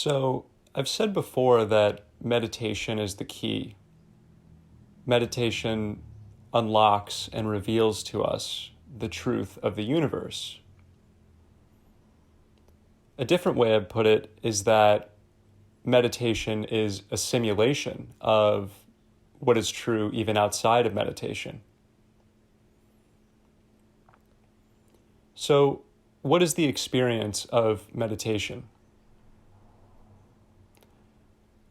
So, I've said before that meditation is the key. Meditation unlocks and reveals to us the truth of the universe. A different way I'd put it is that meditation is a simulation of what is true even outside of meditation. So, what is the experience of meditation?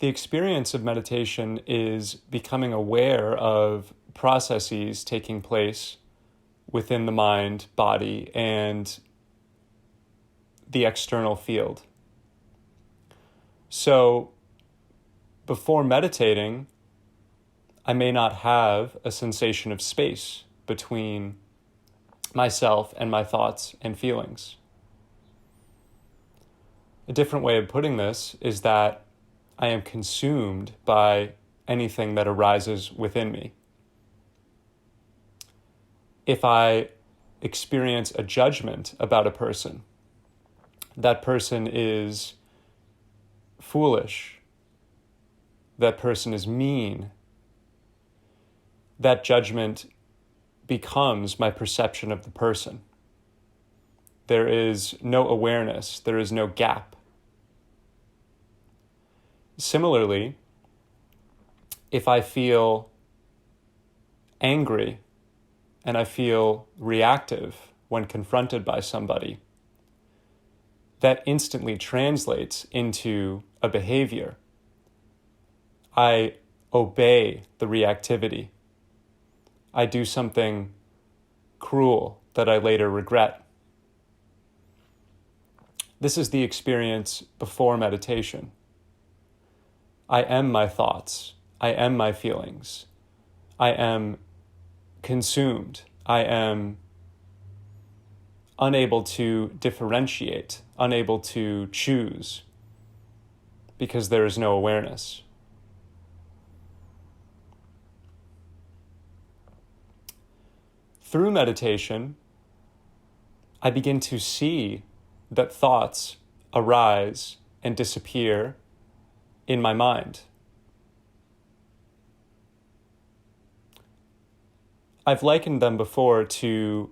The experience of meditation is becoming aware of processes taking place within the mind, body, and the external field. So, before meditating, I may not have a sensation of space between myself and my thoughts and feelings. A different way of putting this is that I am consumed by anything that arises within me. If I experience a judgment about a person, that person is foolish, that person is mean, that judgment becomes my perception of the person. There is no awareness, there is no gap. Similarly, if I feel angry and I feel reactive when confronted by somebody, that instantly translates into a behavior. I obey the reactivity. I do something cruel that I later regret. This is the experience before meditation. I am my thoughts. I am my feelings. I am consumed. I am unable to differentiate, unable to choose, because there is no awareness. Through meditation, I begin to see that thoughts arise and disappear in my mind. I've likened them before to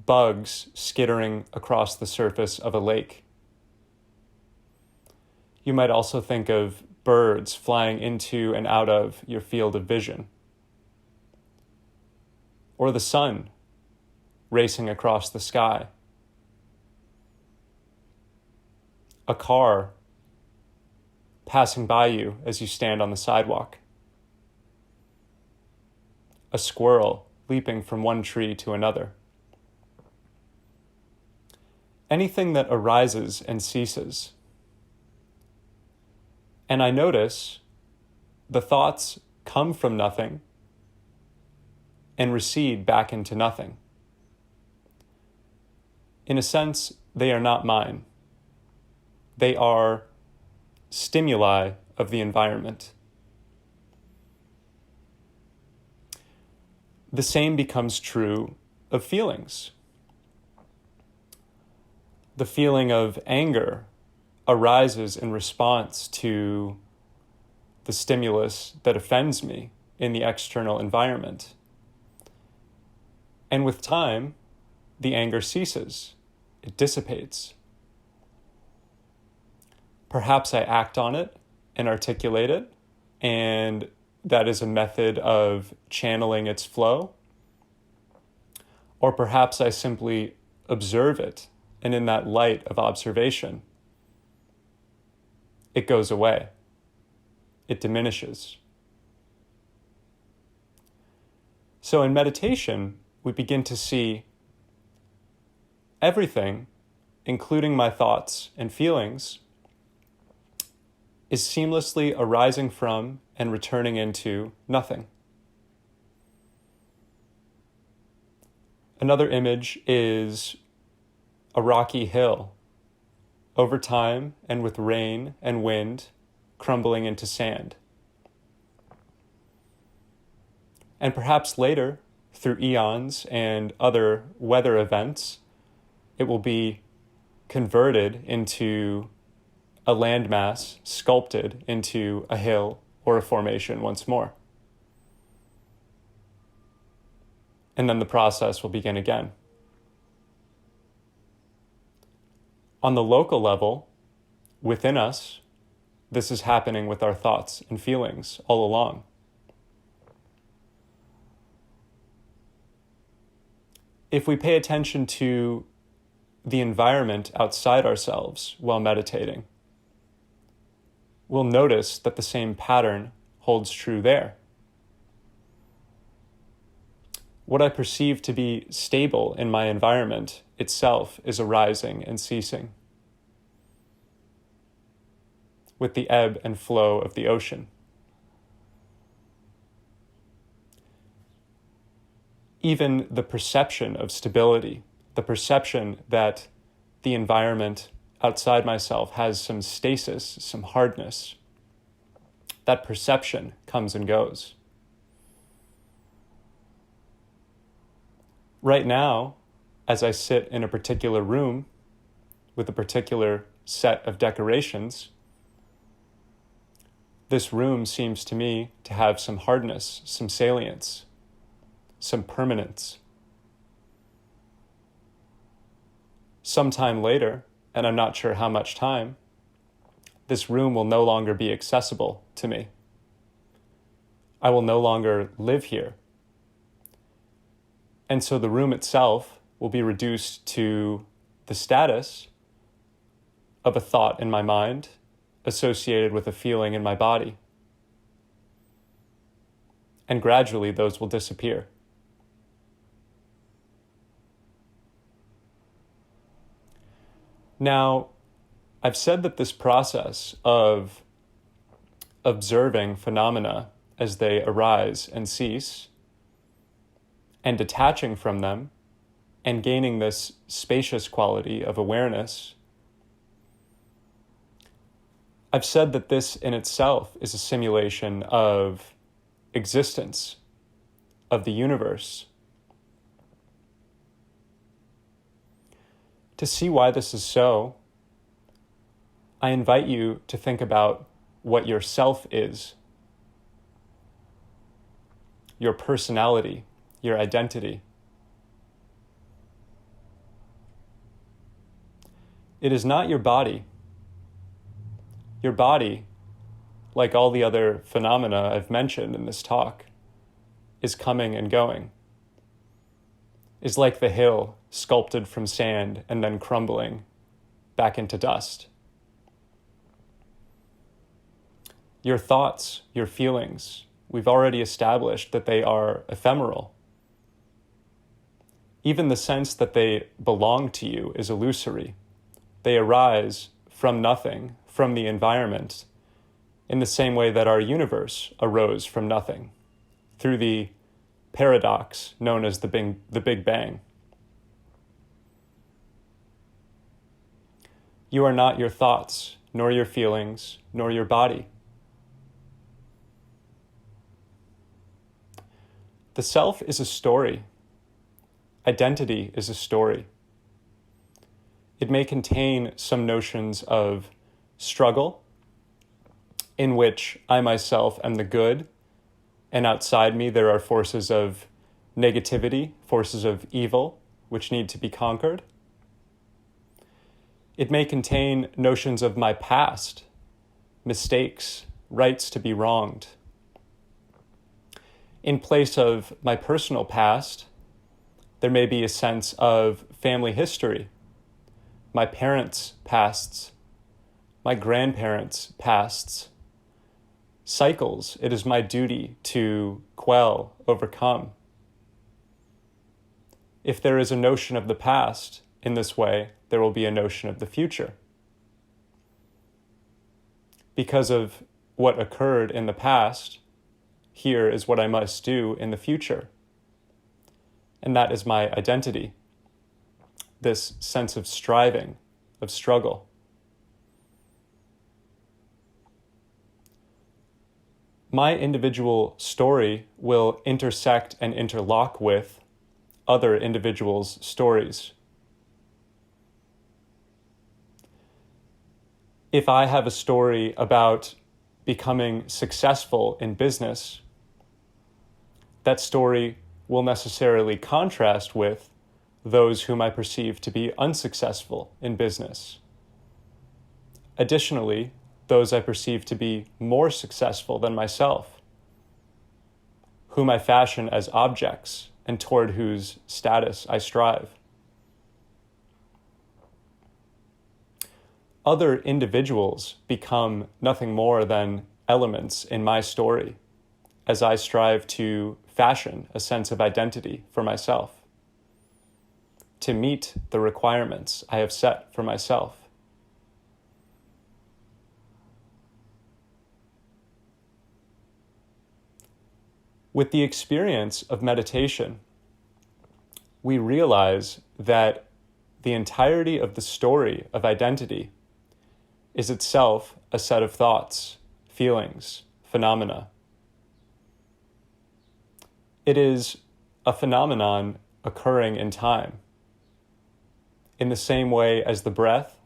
bugs skittering across the surface of a lake. You might also think of birds flying into and out of your field of vision, or the sun racing across the sky, a car passing by you as you stand on the sidewalk, a squirrel leaping from one tree to another. Anything that arises and ceases. And I notice the thoughts come from nothing and recede back into nothing. In a sense, they are not mine. They are stimuli of the environment. The same becomes true of feelings. The feeling of anger arises in response to the stimulus that offends me in the external environment. And with time, the anger ceases. It dissipates. Perhaps I act on it and articulate it, and that is a method of channeling its flow. Or perhaps I simply observe it, and in that light of observation, it goes away. It diminishes. So in meditation, we begin to see everything, including my thoughts and feelings, is seamlessly arising from and returning into nothing. Another image is a rocky hill, over time and with rain and wind, crumbling into sand. And perhaps later, through eons and other weather events, it will be converted into a landmass sculpted into a hill or a formation once more. And then the process will begin again. On the local level, within us, this is happening with our thoughts and feelings all along. If we pay attention to the environment outside ourselves while meditating, we'll notice that the same pattern holds true there. What I perceive to be stable in my environment itself is arising and ceasing with the ebb and flow of the ocean. Even the perception of stability, the perception that the environment outside myself has some stasis, some hardness, that perception comes and goes. Right now, as I sit in a particular room with a particular set of decorations, this room seems to me to have some hardness, some salience, some permanence. Sometime later, and I'm not sure how much time, this room will no longer be accessible to me. I will no longer live here. And so the room itself will be reduced to the status of a thought in my mind associated with a feeling in my body. And gradually those will disappear. Now, I've said that this process of observing phenomena as they arise and cease, and detaching from them, and gaining this spacious quality of awareness, I've said that this in itself is a simulation of existence, of the universe. To see why this is so, I invite you to think about what your self is, your personality, your identity. It is not your body. Your body, like all the other phenomena I've mentioned in this talk, is coming and going, is like the hill sculpted from sand and then crumbling back into dust. Your thoughts, your feelings, we've already established that they are ephemeral. Even the sense that they belong to you is illusory. They arise from nothing, from the environment, in the same way that our universe arose from nothing, through the paradox known as the Big Bang. You are not your thoughts, nor your feelings, nor your body. The self is a story. Identity is a story. It may contain some notions of struggle, in which I myself am the good, and outside me there are forces of negativity, forces of evil, which need to be conquered. It may contain notions of my past, mistakes, rights to be wronged. In place of my personal past, there may be a sense of family history, my parents' pasts, my grandparents' pasts, cycles it is my duty to quell, overcome. If there is a notion of the past in this way, there will be a notion of the future. Because of what occurred in the past, here is what I must do in the future. And that is my identity, this sense of striving, of struggle. My individual story will intersect and interlock with other individuals' stories. if I have a story about becoming successful in business, that story will necessarily contrast with those whom I perceive to be unsuccessful in business. Additionally, those I perceive to be more successful than myself, whom I fashion as objects and toward whose status I strive. Other individuals become nothing more than elements in my story as I strive to fashion a sense of identity for myself, to meet the requirements I have set for myself. With the experience of meditation, we realize that the entirety of the story of identity is itself a set of thoughts, feelings, phenomena. It is a phenomenon occurring in time, in the same way as the breath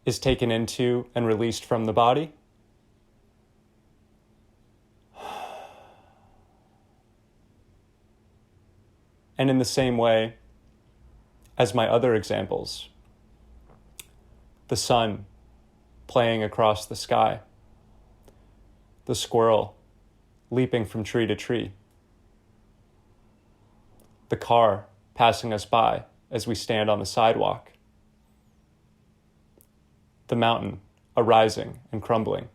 is taken into and released from the body. And in the same way as my other examples, the sun playing across the sky, the squirrel leaping from tree to tree, the car passing us by as we stand on the sidewalk, the mountain arising and crumbling,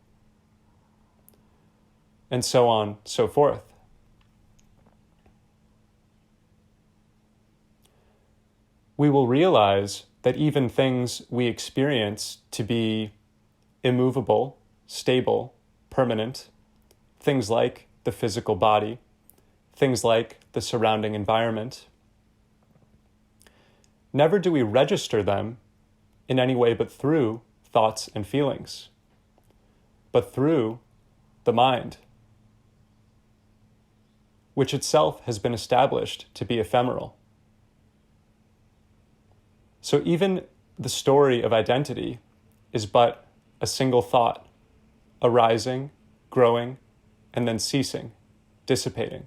and so on, so forth. We will realize that even things we experience to be immovable, stable, permanent, things like the physical body, things like the surrounding environment, never do we register them in any way but through thoughts and feelings, but through the mind, which itself has been established to be ephemeral. So even the story of identity is but a single thought, arising, growing, and then ceasing, dissipating.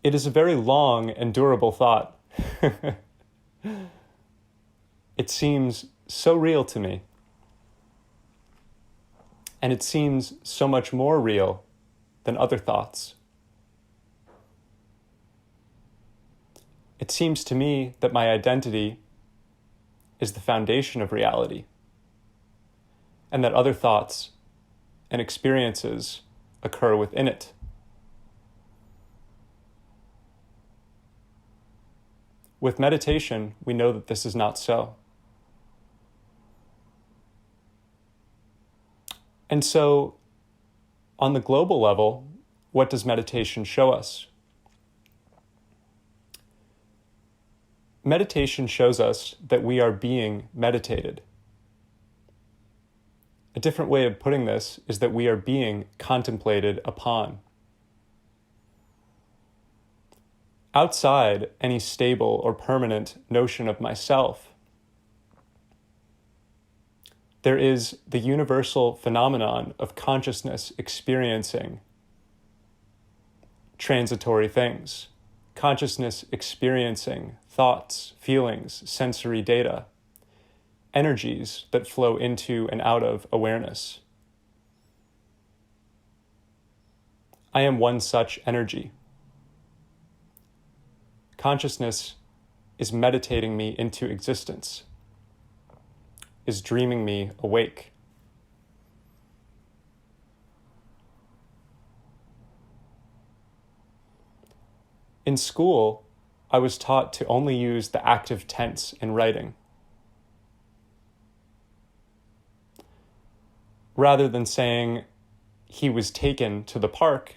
It is a very long and durable thought. It seems so real to me. And it seems so much more real than other thoughts. It seems to me that my identity is the foundation of reality, and that other thoughts and experiences occur within it. With meditation, we know that this is not so. And so, on the global level, what does meditation show us? Meditation shows us that we are being meditated. A different way of putting this is that we are being contemplated upon. Outside any stable or permanent notion of myself, there is the universal phenomenon of consciousness experiencing transitory things, consciousness experiencing thoughts, feelings, sensory data, energies that flow into and out of awareness. I am one such energy. Consciousness is meditating me into existence, is dreaming me awake. In school, I was taught to only use the active tense in writing. Rather than saying, he was taken to the park,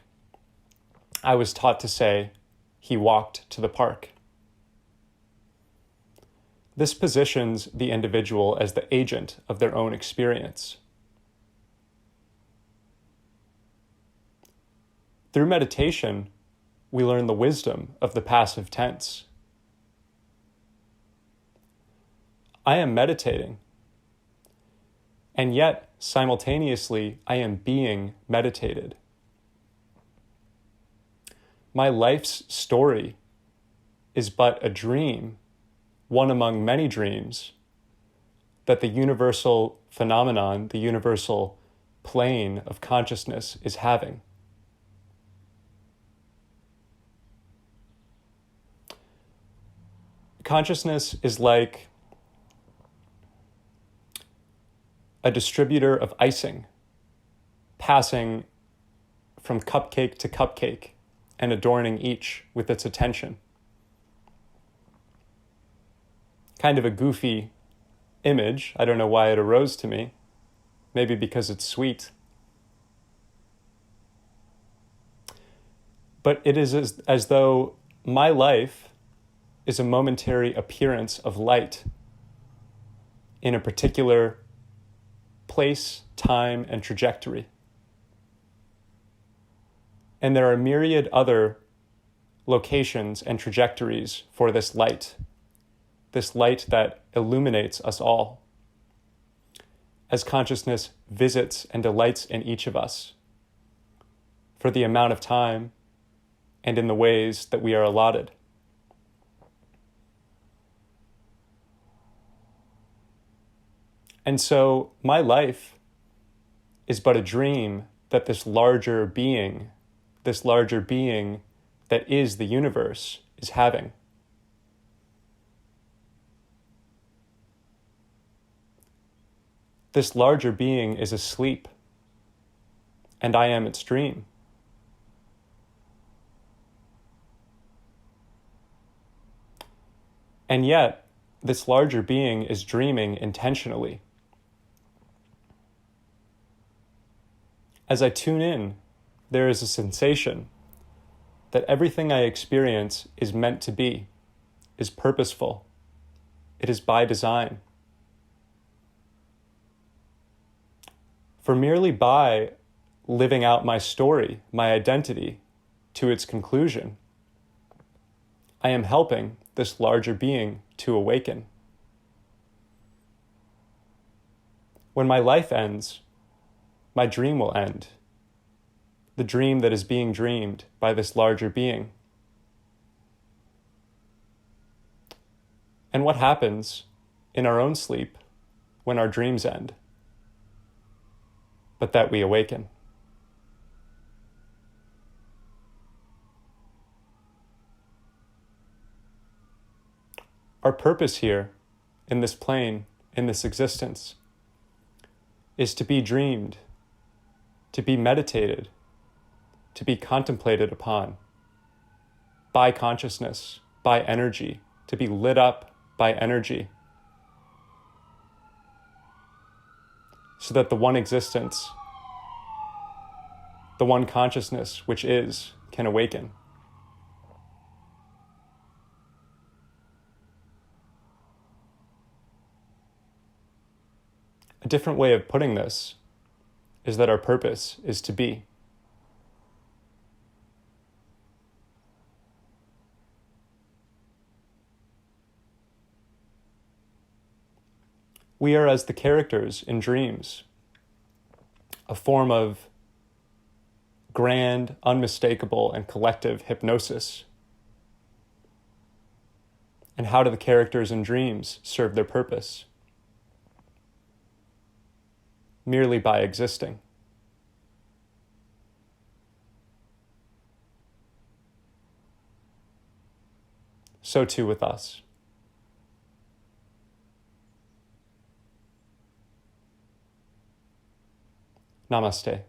I was taught to say, he walked to the park. This positions the individual as the agent of their own experience. Through meditation, we learn the wisdom of the passive tense. I am meditating. And yet, simultaneously, I am being meditated. My life's story is but a dream, one among many dreams, that the universal phenomenon, the universal plane of consciousness is having. Consciousness is like a distributor of icing, passing from cupcake to cupcake and adorning each with its attention. Kind of a goofy image. I don't know why it arose to me. Maybe because it's sweet. But it is as though my life is a momentary appearance of light in a particular place, time, and trajectory. And there are myriad other locations and trajectories for this light that illuminates us all, as consciousness visits and delights in each of us for the amount of time and in the ways that we are allotted. And so my life is but a dream that this larger being that is the universe is having. This larger being is asleep, and I am its dream. And yet, this larger being is dreaming intentionally. As I tune in, there is a sensation that everything I experience is meant to be, is purposeful. It is by design. For merely by living out my story, my identity, to its conclusion, I am helping this larger being to awaken. When my life ends, my dream will end. The dream that is being dreamed by this larger being. And what happens in our own sleep when our dreams end? But that we awaken. Our purpose here, in this plane, in this existence, is to be dreamed, to be meditated, to be contemplated upon by consciousness, by energy, to be lit up by energy, so that the one existence, the one consciousness which is, can awaken. A different way of putting this is that our purpose is to be. We are as the characters in dreams, a form of grand, unmistakable, and collective hypnosis. And how do the characters in dreams serve their purpose? Merely by existing. So too with us. Namaste.